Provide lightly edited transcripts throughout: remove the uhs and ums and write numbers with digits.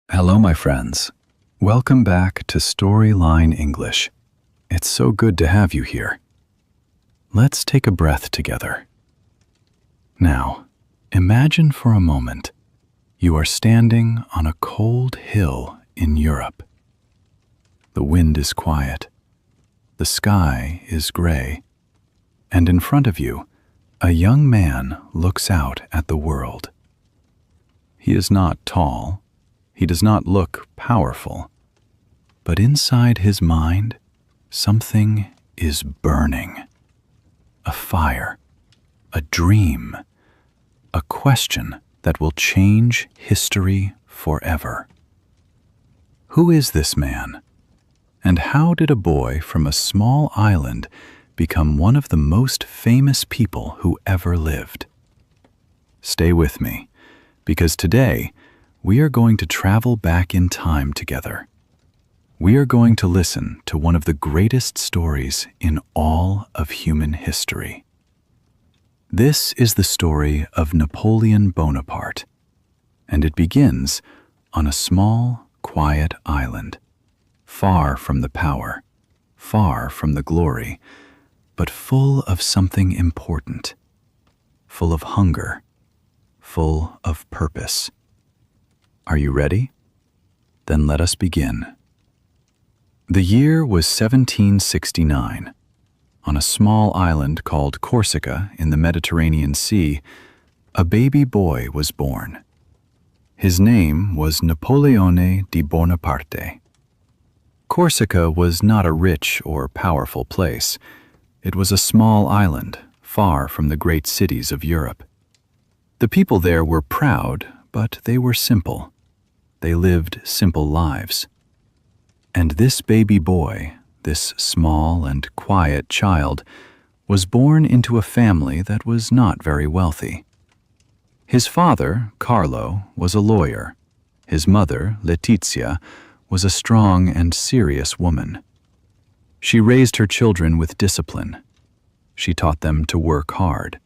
Hello, my friends. Welcome back to Storyline English. It's so good to have you here. Let's take a breath together. Now, imagine for a moment you are standing on a cold hill in Europe. The wind is quiet, the sky is gray, and in front of you, a young man looks out at the world. He is not tall. He does not look powerful, but inside his mind, something is burning. A fire, a dream, a question that will change history forever. Who is this man? And how did a boy from a small island become one of the most famous people who ever lived? Stay with me, because today, we are going to travel back in time together. We are going to listen to one of the greatest stories in all of human history. This is the story of Napoleon Bonaparte, and it begins on a small, quiet island, far from the power, far from the glory, but full of something important, full of hunger, full of purpose. Are you ready? Then let us begin. The year was 1769. On a small island called Corsica in the Mediterranean Sea, a baby boy was born. His name was Napoleone Bonaparte. Corsica was not a rich or powerful place. It was a small island, far from the great cities of Europe. The people there were proud, but they were simple. They lived simple lives. And this baby boy, this small and quiet child, was born into a family that was not very wealthy. His father, Carlo, was a lawyer. His mother, Letizia, was a strong and serious woman. She raised her children with discipline. She taught them to work hard.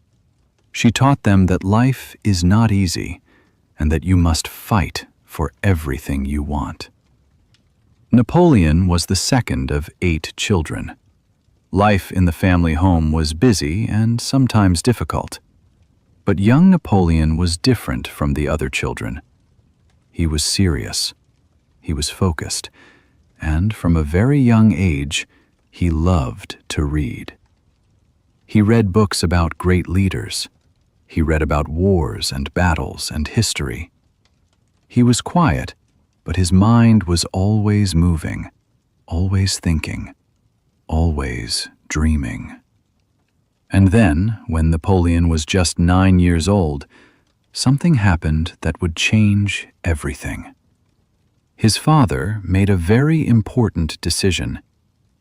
She taught them that life is not easy and that you must fight for everything you want. Napoleon was the second of 8 children. Life in the family home was busy and sometimes difficult. But young Napoleon was different from the other children. He was serious, he was focused, and from a very young age, he loved to read. He read books about great leaders. He read about wars and battles and history. He was quiet, but his mind was always moving, always thinking, always dreaming. And then, when Napoleon was just 9 years old, something happened that would change everything. His father made a very important decision,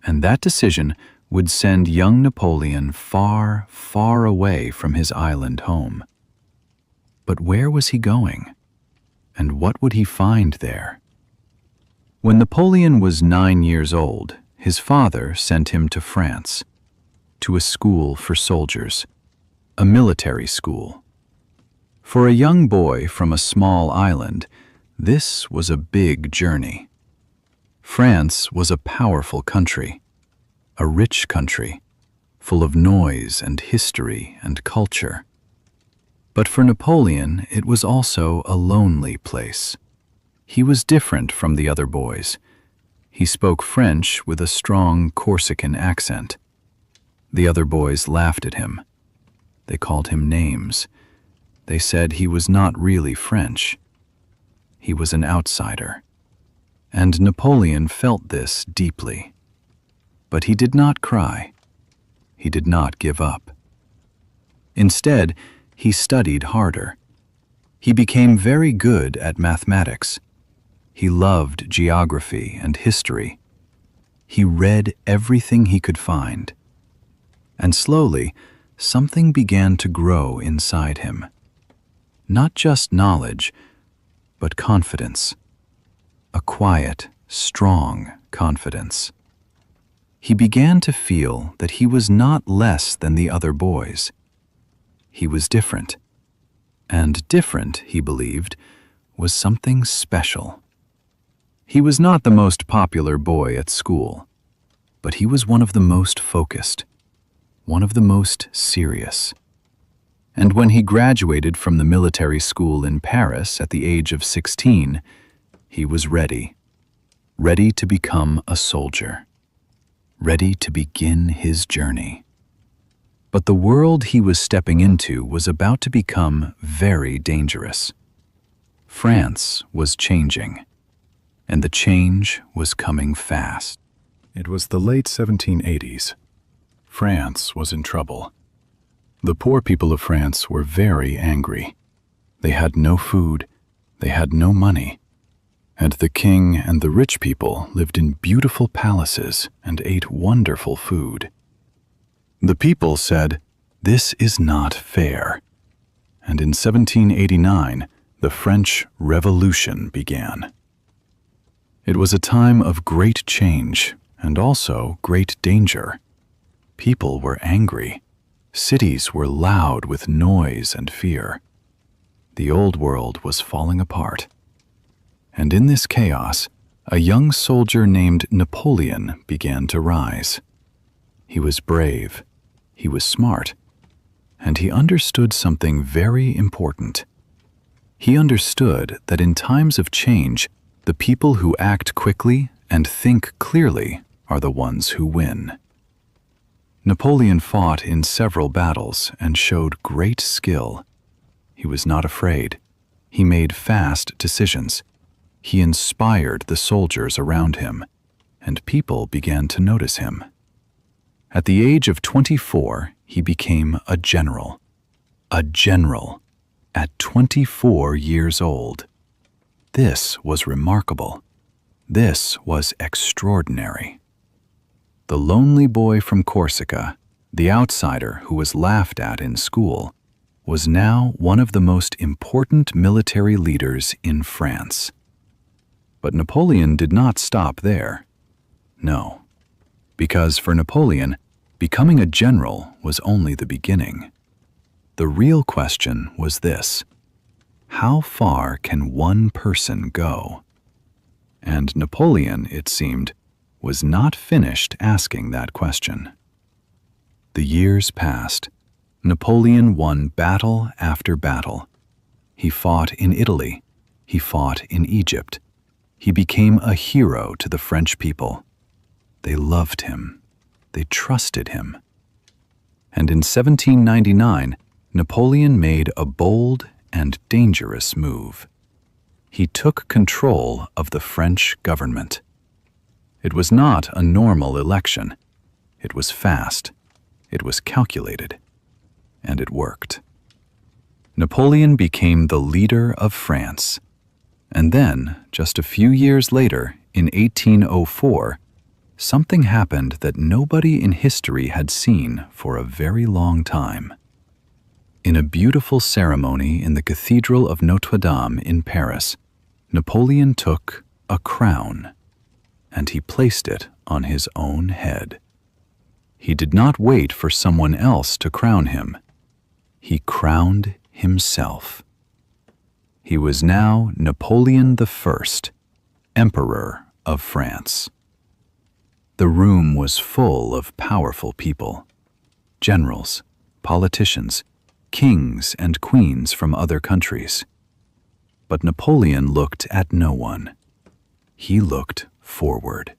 and that decision would send young Napoleon far, far away from his island home. But where was he going? And what would he find there? When Napoleon was 9 years old, his father sent him to France, to a school for soldiers, a military school. For a young boy from a small island, this was a big journey. France was a powerful country, a rich country, full of noise and history and culture. But for Napoleon, it was also a lonely place. He was different from the other boys. He spoke French with a strong Corsican accent. The other boys laughed at him. They called him names. They said he was not really French. He was an outsider. And Napoleon felt this deeply. But he did not cry. He did not give up. Instead, he studied harder. He became very good at mathematics. He loved geography and history. He read everything he could find. And slowly, something began to grow inside him. Not just knowledge, but confidence. A quiet, strong confidence. He began to feel that he was not less than the other boys. He was different. And different, he believed, was something special. He was not the most popular boy at school, but he was one of the most focused, one of the most serious. And when he graduated from the military school in Paris at the age of 16, he was ready to become a soldier, ready to begin his journey. But the world he was stepping into was about to become very dangerous. France was changing, and the change was coming fast. It was the late 1780s. France was in trouble. The poor people of France were very angry. They had no food, they had no money, and the king and the rich people lived in beautiful palaces and ate wonderful food. The people said, "This is not fair." And in 1789, the French Revolution began. It was a time of great change and also great danger. People were angry. Cities were loud with noise and fear. The old world was falling apart. And in this chaos, a young soldier named Napoleon began to rise. He was brave, he was smart, and he understood something very important. He understood that in times of change, the people who act quickly and think clearly are the ones who win. Napoleon fought in several battles and showed great skill. He was not afraid. He made fast decisions. He inspired the soldiers around him, and people began to notice him. At the age of 24, he became a general. A general at 24 years old. This was remarkable. This was extraordinary. The lonely boy from Corsica, the outsider who was laughed at in school, was now one of the most important military leaders in France. But Napoleon did not stop there. No, because for Napoleon, becoming a general was only the beginning. The real question was this: how far can one person go? And Napoleon, it seemed, was not finished asking that question. The years passed. Napoleon won battle after battle. He fought in Italy. He fought in Egypt. He became a hero to the French people. They loved him. They trusted him. And in 1799, Napoleon made a bold and dangerous move. He took control of the French government. It was not a normal election. It was fast. It was calculated. And it worked. Napoleon became the leader of France. And then, just a few years later, in 1804, something happened that nobody in history had seen for a very long time. In a beautiful ceremony in the Cathedral of Notre Dame in Paris, Napoleon took a crown, and he placed it on his own head. He did not wait for someone else to crown him. He crowned himself. He was now Napoleon I, Emperor of France. The room was full of powerful people, generals, politicians, kings and queens from other countries. But Napoleon looked at no one. He looked forward.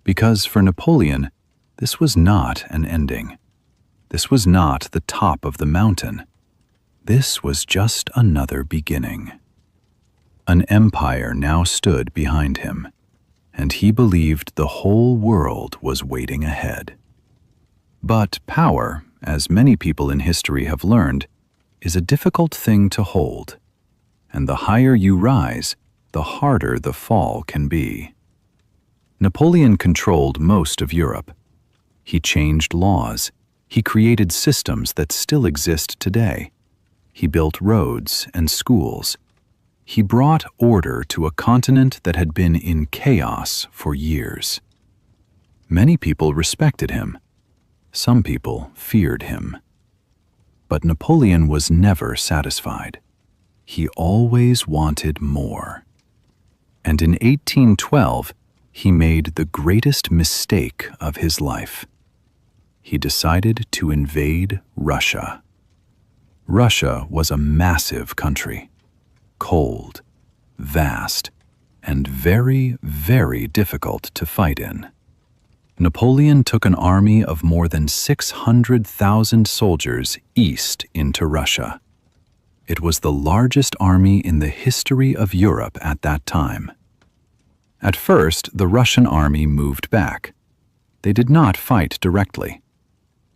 Because for Napoleon, this was not an ending. This was not the top of the mountain. This was just another beginning. An empire now stood behind him, and he believed the whole world was waiting ahead. But power, as many people in history have learned, is a difficult thing to hold, and the higher you rise, the harder the fall can be. Napoleon controlled most of Europe. He changed laws. He created systems that still exist today. He built roads and schools. He brought order to a continent that had been in chaos for years. Many people respected him. Some people feared him. But Napoleon was never satisfied. He always wanted more. And in 1812, he made the greatest mistake of his life. He decided to invade Russia. Russia was a massive country, cold, vast, and very, very difficult to fight in. Napoleon took an army of more than 600,000 soldiers east into Russia. It was the largest army in the history of Europe at that time. At first, the Russian army moved back. They did not fight directly.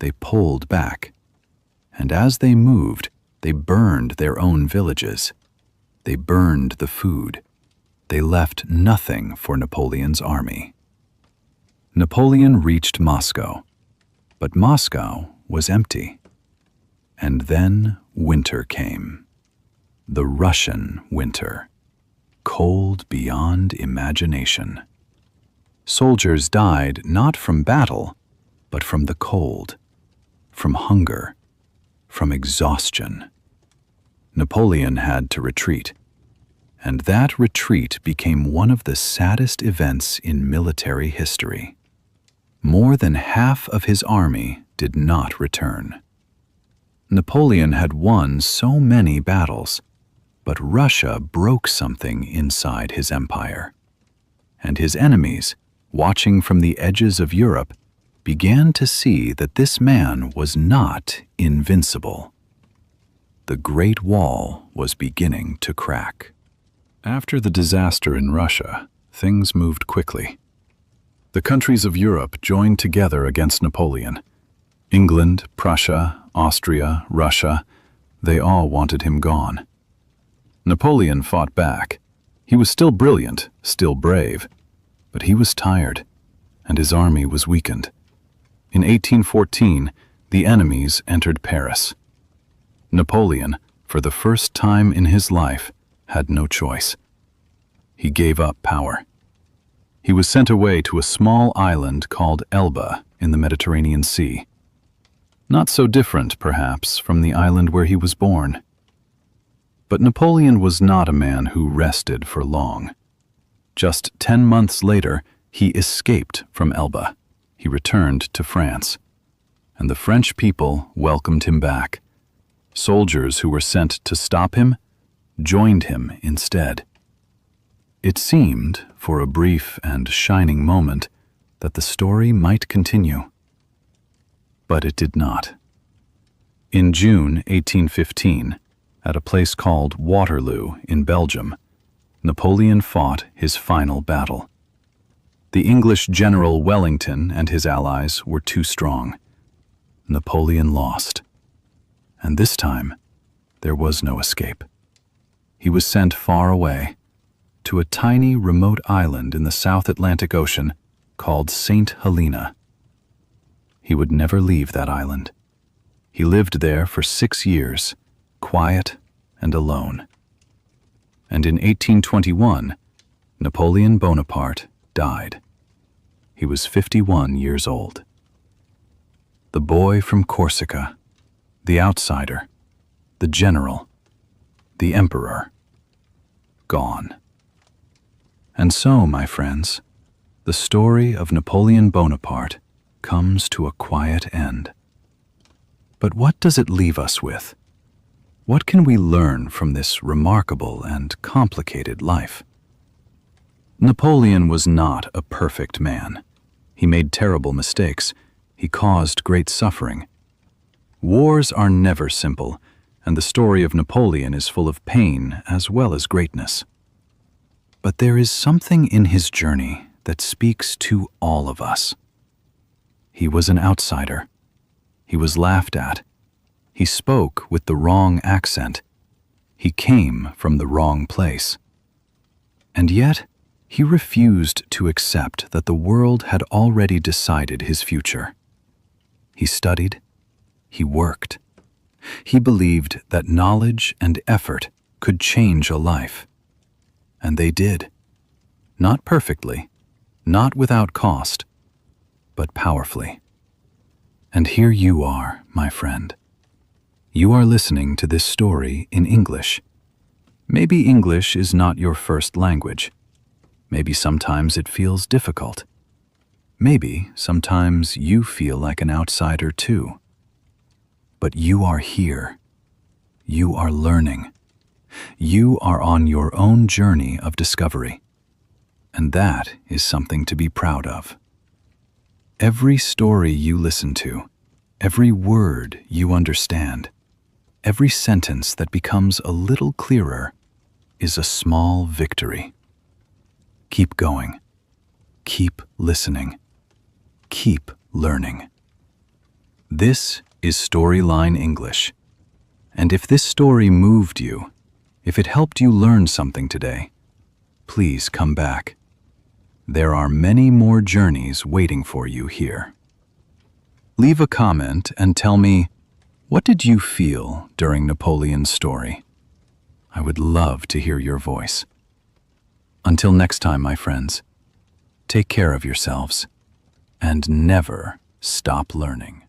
They pulled back. And as they moved, they burned their own villages. They burned the food. They left nothing for Napoleon's army. Napoleon reached Moscow, but Moscow was empty. And then winter came. The Russian winter. Cold beyond imagination. Soldiers died not from battle, but from the cold, from hunger, from exhaustion. Napoleon had to retreat, and that retreat became one of the saddest events in military history. More than half of his army did not return. Napoleon had won so many battles, but Russia broke something inside his empire. And his enemies, watching from the edges of Europe, began to see that this man was not invincible. The Great Wall was beginning to crack. After the disaster in Russia, things moved quickly. The countries of Europe joined together against Napoleon. England, Prussia, Austria, Russia, they all wanted him gone. Napoleon fought back. He was still brilliant, still brave, but he was tired, and his army was weakened. In 1814, the enemies entered Paris. Napoleon, for the first time in his life, had no choice. He gave up power. He was sent away to a small island called Elba in the Mediterranean Sea. Not so different, perhaps, from the island where he was born. But Napoleon was not a man who rested for long. Just 10 months later, he escaped from Elba. He returned to France, and the French people welcomed him back. Soldiers who were sent to stop him joined him instead. It seemed, for a brief and shining moment, that the story might continue. But it did not. In June 1815, at a place called Waterloo in Belgium, Napoleon fought his final battle. The English General Wellington and his allies were too strong. Napoleon lost. And this time, there was no escape. He was sent far away, to a tiny remote island in the South Atlantic Ocean called St. Helena. He would never leave that island. He lived there for 6 years, quiet and alone. And in 1821, Napoleon Bonaparte died. He was 51 years old. The boy from Corsica, the outsider, the general, the emperor, gone. And so, my friends, the story of Napoleon Bonaparte comes to a quiet end. But what does it leave us with? What can we learn from this remarkable and complicated life? Napoleon was not a perfect man. He made terrible mistakes. He caused great suffering. Wars are never simple, and the story of Napoleon is full of pain as well as greatness. But there is something in his journey that speaks to all of us. He was an outsider. He was laughed at. He spoke with the wrong accent. He came from the wrong place. And yet, he refused to accept that the world had already decided his future. He studied. He worked. He believed that knowledge and effort could change a life. And they did. Not perfectly, not without cost, but powerfully. And here you are, my friend. You are listening to this story in English. Maybe English is not your first language. Maybe sometimes it feels difficult. Maybe sometimes you feel like an outsider too. But you are here. You are learning. You are on your own journey of discovery. And that is something to be proud of. Every story you listen to, every word you understand, every sentence that becomes a little clearer is a small victory. Keep going. Keep listening. Keep learning. This is Storyline English. And if this story moved you, if it helped you learn something today, please come back. There are many more journeys waiting for you here. Leave a comment and tell me, what did you feel during Napoleon's story? I would love to hear your voice. Until next time, my friends, take care of yourselves and never stop learning.